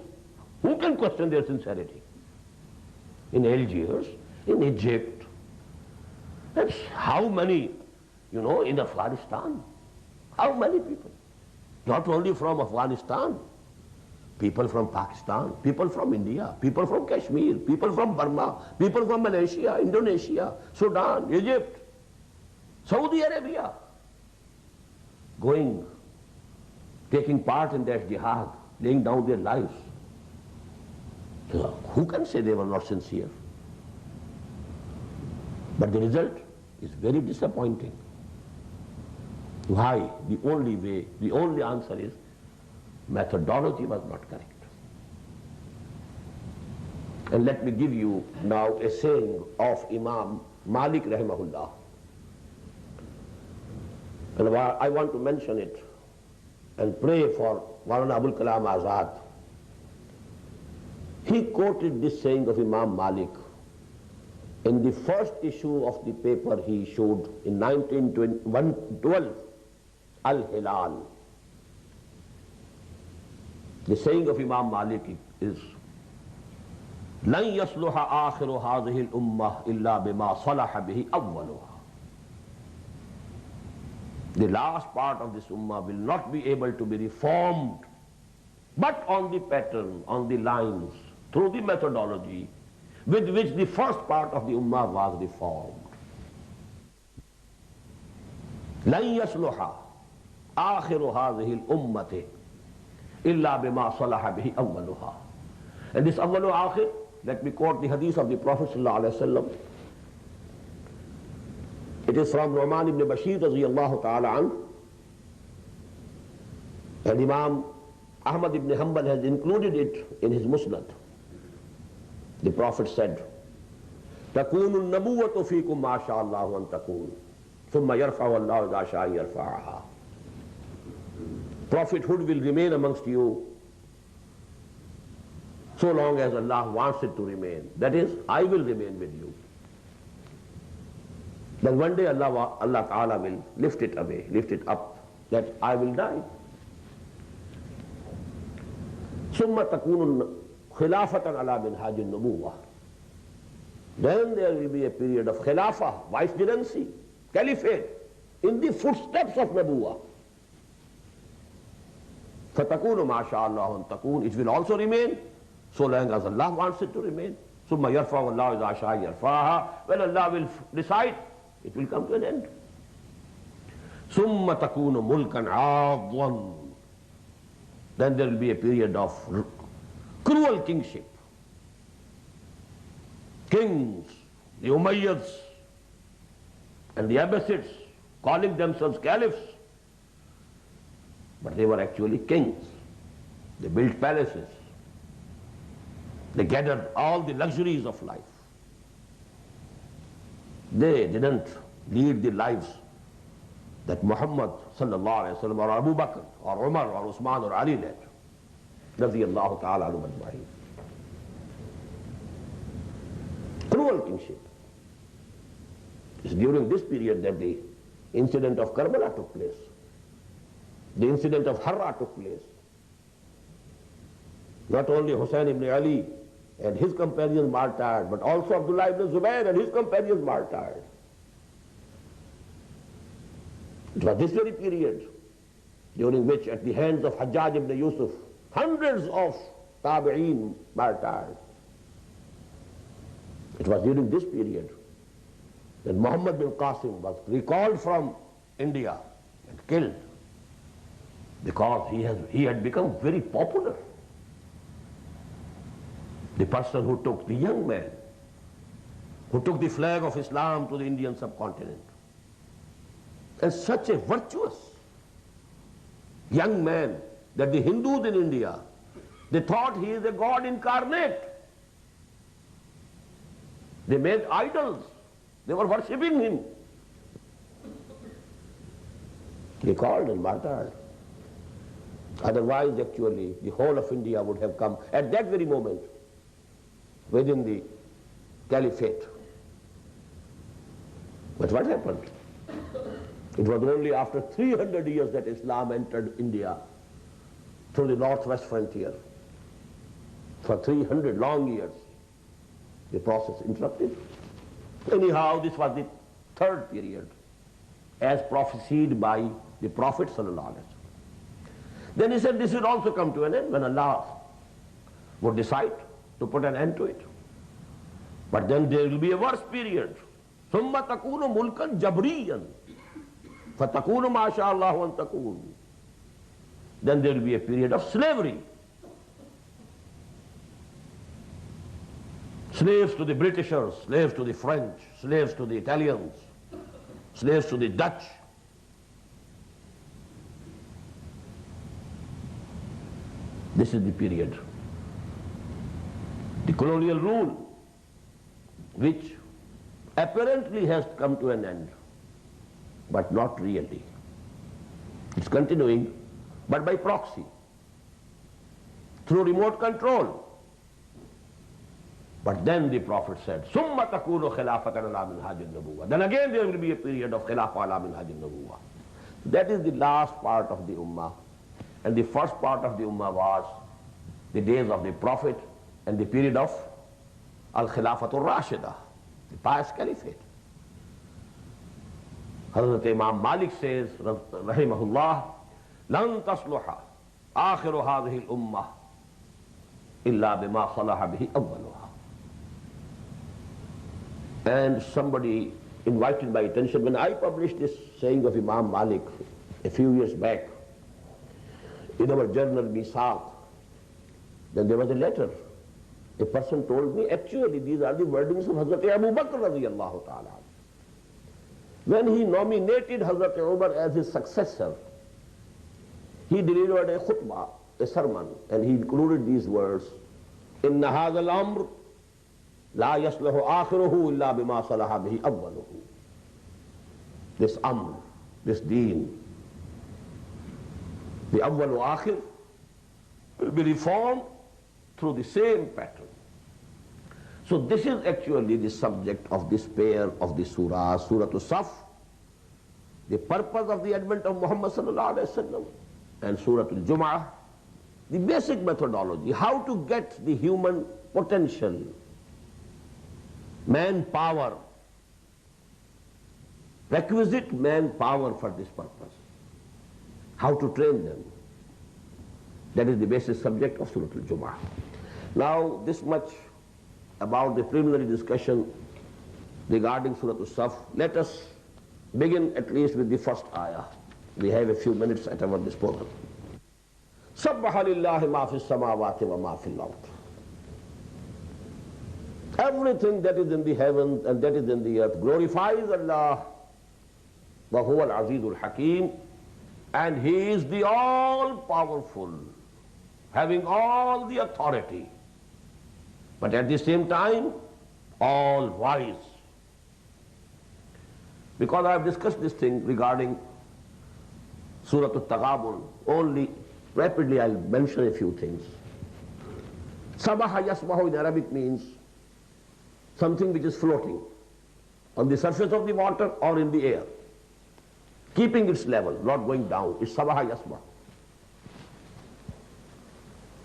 Who can question their sincerity? In Algiers, in Egypt, that's how many, in Afghanistan. How many people? Not only from Afghanistan, people from Pakistan, people from India, people from Kashmir, people from Burma, people from Malaysia, Indonesia, Sudan, Egypt, Saudi Arabia, taking part in that jihad, laying down their lives. So who can say they were not sincere? But the result is very disappointing. Why? The only way, the only answer is methodology was not correct. And let me give you now a saying of Imam Malik rahimahullah. And I want to mention it and pray for Maulana Abul Kalam Azad. He quoted this saying of Imam Malik in the first issue of the paper he issued in 1912, Al-Hilal. The saying of Imam Malik is, لَنْ يَصْلُحَ آخِرُ هَذِهِ الْأُمَّةِ إِلَّا بِمَا صَلَحَ بِهِ أَوَّلُهَا. The last part of this ummah will not be able to be reformed, but on the pattern, on the lines, through the methodology with which the first part of the ummah was reformed. لَنْ يَصْلُحَ آخِرُ هَذِهِ الْأُمَّةِ إِلَّا بِمَا صَلَحَ بِهِ أَوَّلُهَا. And this awwalu akhir, let me quote the hadith of the Prophet ﷺ. It is from Nu'man ibn Bashir radiyallahu ta'ala anhu. And Imam Ahmad ibn Hanbal has included it in his Musnad. The Prophet said, تَكُونُ النَّبُوَّةُ فِيكُمْ مَا شَاءَ اللَّهُ أَن تَكُونُ ثُمَّ يَرْفَعُ اللَّهُ إِذَا شَاءَ يَرْفَعَهَا. Prophethood will remain amongst you so long as Allah wants it to remain. That is, I will remain with you. Then one day Allah Ta'ala will lift it away, lift it up, that I will die. ثُمَّ تَكُونُ خِلَافَةً عَلَى مِنْهَاجِ النُّبُوَّةِ. Then there will be a period of khilafah, vicegerency, caliphate, in the footsteps of Nabuwah. فَتَكُونُ مَا شَاءَ اللَّهُ أَن تَكُونُ. It will also remain so long as Allah wants it to remain. ثُمَّ يَرْفَعُ اللَّهُ إِذَا شَاءَ يَرْفَعَهَا. When Allah will decide, it will come to an end. ثُمَّ تَكُونُ مُلْكًا عَاضًا. Then there will be a period of cruel kingship. Kings, the Umayyads and the Abbasids, calling themselves caliphs, but they were actually kings. They built palaces. They gathered all the luxuries of life. They didn't lead the lives that Muhammad sallallahu alaihi wasallam or Abu Bakr or Umar or Usman or Ali led. Radiyallahu ta'ala anhum ajma'in. Cruel kingship. It's during this period that the incident of Karbala took place. The incident of Harra took place. Not only Hussein ibn Ali and his companions martyred, but also Abdullah ibn Zubayr and his companions martyred. It was this very period during which, at the hands of Hajjaj ibn Yusuf, hundreds of tabi'een martyred. It was during this period that Muhammad bin Qasim was recalled from India and killed because he had become very popular. The person who took, the young man, who took the flag of Islam to the Indian subcontinent. And such a virtuous young man that the Hindus in India, they thought he is a God incarnate. They made idols. They were worshipping him. They called and martyred. Otherwise, actually, the whole of India would have come at that very moment within the caliphate. But what happened? It was only after 300 years that Islam entered India through the northwest frontier. For 300 long years, the process interrupted. Anyhow, this was the third period, as prophesied by the Prophet ﷺ. Then he said this will also come to an end when Allah would decide to put an end to it. But then there will be a worse period. ثُمَّ تَكُونُ مُلْكًا جَبْرِيًّا فَتَكُونُ مَا شَاءَ اللَّهُ أَن تَكُونُ. Then there will be a period of slavery. Slaves to the Britishers, slaves to the French, slaves to the Italians, slaves to the Dutch. This is the period. The colonial rule, which apparently has come to an end, but not really. It's continuing, but by proxy, through remote control. But then the Prophet said, ثُمَّ تَكُونُ خِلَافَةً عَلَى مِنْهَاجِ النُّبُوَّةِ. Then again there will be a period of khilafah ala minhaj al-nubuwwah. That is the last part of the Ummah. And the first part of the Ummah was the days of the Prophet and the period of Al-Khilafatul Rashida, the pious caliphate. Hazrat Imam Malik says, rahimahullah, لَن تَصْلُحَ آخِرُ هَذِهِ الْأُمَّةِ إِلَّا بِمَا صَلَحَ بِهِ أَوَّلُهَا. And somebody invited my attention when I published this saying of Imam Malik a few years back in our journal Misaq. Then there was a letter. A person told me, actually these are the wordings of Hazrat Abu Bakr radiyallahu ta'ala. When he nominated Hazrat Umar as his successor, he delivered a khutbah, a sermon, and he included these words, إِنَّ هَذَا الْأَمْرُ لَا يَصْلُحُ آخِرُهُ إِلَّا بِمَا صَلَحَ بِهِ أَوَّلُهُ. This amr, this deen, the awwal wa akhir, will be reformed through the same pattern. So this is actually the subject of this pair of the surah, Surah As-saff, the purpose of the advent of Muhammad sallallahu alaihi wasallam, and Surah Al-Jum'ah, the basic methodology, how to get the human potential, manpower, requisite manpower for this purpose, how to train them. That is the basic subject of Surah Al-Jum'ah. Now, this much about the preliminary discussion regarding Surah As-saff. Let us begin at least with the first ayah. We have a few minutes at our disposal. سَبَّحَ لِلَّهِ مَا فِي السَّمَاوَاتِ وَمَا فِي الْأَرْضِ. Everything that is in the heavens and that is in the earth glorifies Allah. وَهُوَ الْعَزِيزُ الْحَكِيمُ. And He is the all-powerful, having all the authority, but at the same time, all-wise. Because I have discussed this thing regarding Surah Al-Taghabun, only rapidly I'll mention a few things. Sabaha yasbahu in Arabic means something which is floating on the surface of the water or in the air, keeping its level, not going down. It's sabaha yasbah.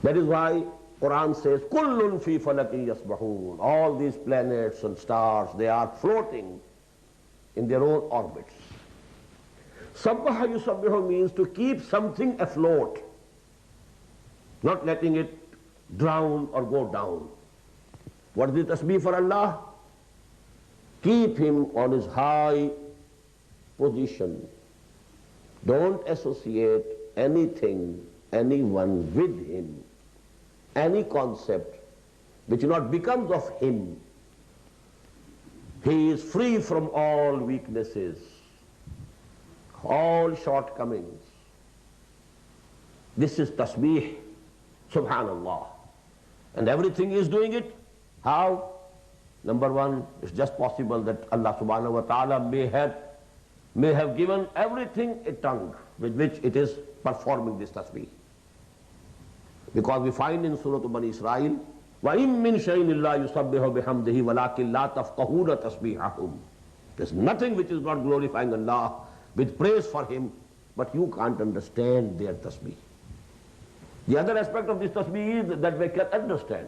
That is why Qur'an says, Kullun fi falakin yasbahun. All these planets and stars, they are floating in their own orbits. Sabbaha yusabbihu means to keep something afloat, not letting it drown or go down. What is the tasbih for Allah? Keep Him on His high position. Don't associate anything, anyone with Him, any concept which not becomes of Him. He is free from all weaknesses, all shortcomings. This is tasbih, subhanallah. And everything is doing it. How? Number one, it's just possible that Allah subhanahu wa ta'ala may have given everything a tongue with which it is performing this tasbih. Because we find in Surah Bani Israel, وَإِن مِّن شَيْءٍ إِلَّا يُسَبِّحُ بِحَمْدِهِ وَلَكِنْ لَا تَفْقَهُونَ تَسْبِيحَهُمْ. There's nothing which is not glorifying Allah, with praise for him, but you can't understand their tasbih. The other aspect of this tasbih is that we can understand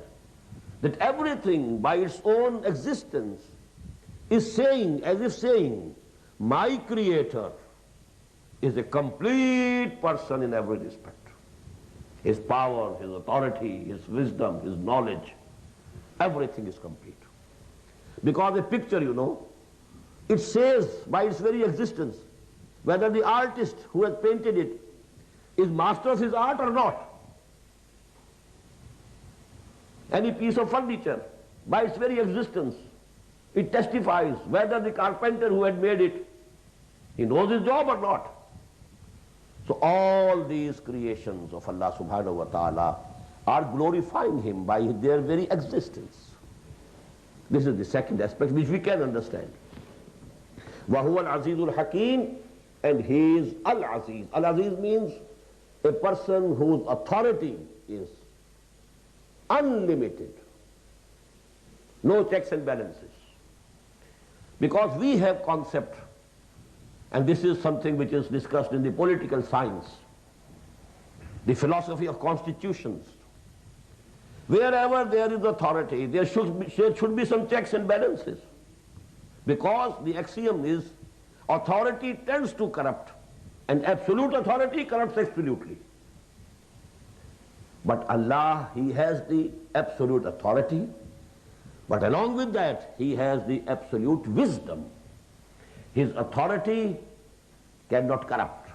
that everything by its own existence is saying, as if saying, my creator is a complete person in every respect. His power, his authority, his wisdom, his knowledge, everything is complete. Because a picture, you know, it says by its very existence whether the artist who has painted it is master of his art or not. Any piece of furniture, by its very existence, it testifies whether the carpenter who had made it, he knows his job or not. So all these creations of Allah subhanahu wa ta'ala are glorifying him by their very existence. This is the second aspect which we can understand. وَهُوَ الْعَزِيزُ الْحَكِيمُ, and he is Al-Aziz. Al-Aziz means a person whose authority is unlimited. No checks and balances. Because we have concept, and this is something which is discussed in the political science, the philosophy of constitutions. Wherever there is authority, there should be some checks and balances. Because the axiom is authority tends to corrupt, and absolute authority corrupts absolutely. But Allah, he has the absolute authority, but along with that, he has the absolute wisdom. His authority cannot corrupt,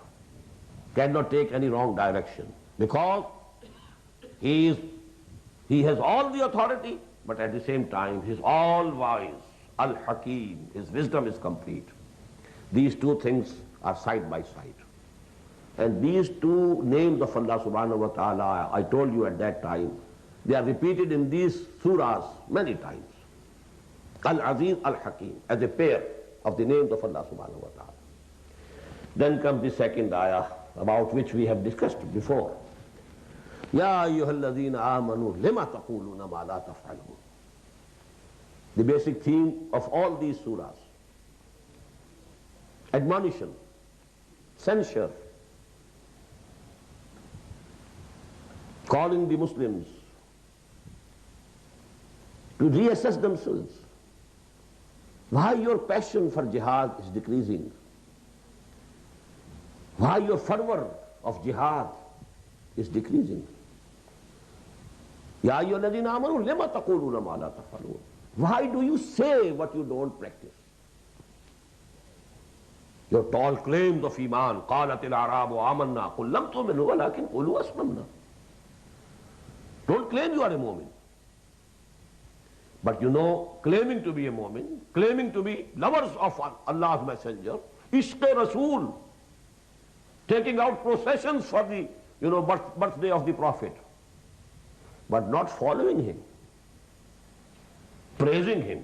cannot take any wrong direction, because he has all the authority, but at the same time, he is all-wise, Al-Hakim, his wisdom is complete. These two things are side by side. And these two names of Allah subhanahu wa ta'ala, I told you at that time, they are repeated in these surahs many times. Al-Aziz, Al-Hakim, as a pair of the names of Allah subhanahu wa ta'ala. Then comes the second ayah, about which we have discussed before. Ya ayyuhalladhina amanu lima taquluna ma la taf'alun. The basic theme of all these surahs. Admonition, censure, calling the Muslims to reassess themselves. Why your passion for jihad is decreasing? Why your fervor of jihad is decreasing? Ya ayyuhalladhina amanu lima taquluna ma la taf'alun. Why do you say what you don't practice? Your tall claims of iman, قالت الأعراب آمنا قل لم تؤمنوا ولكن قولوا أسلمنا. Don't claim you are a mu'min. But you know, claiming to be a mu'min, claiming to be lovers of Allah's messenger, Ishq Rasool, taking out processions for the birthday of the Prophet, but not following him, praising him,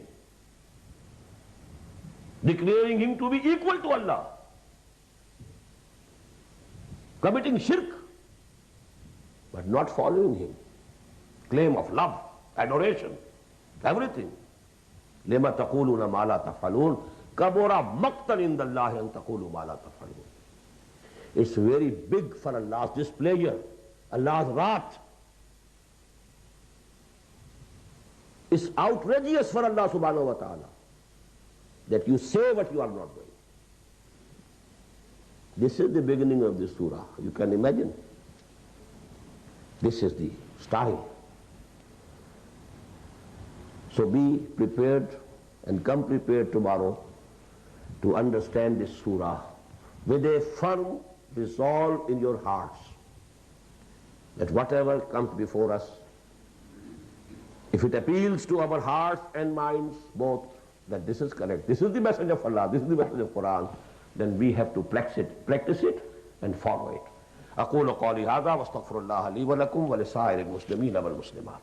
declaring him to be equal to Allah, committing shirk, but not following him. Claim of love, adoration, everything. لِمَا تَقُولُونَ مَا لَا تَفْعَلُونَ كَبُرَ مَقْتًا عِنْدَ اللَّهِ أَن تَقُولُوا مَا لَا تَفْعَلُونَ. It's very big for Allah's displeasure, Allah's wrath. It's outrageous for Allah subhanahu wa ta'ala that you say what you are not doing. This is the beginning of this surah. You can imagine. This is the style. So be prepared and come prepared tomorrow to understand this surah with a firm resolve in your hearts that whatever comes before us, if it appeals to our hearts and minds both, that this is correct, this is the message of Allah, this is the message of Qur'an, then we have to practice it and follow it. أقول قولي هذا واستغفر الله لي ولكم ولسائر المسلمين والمسلمات.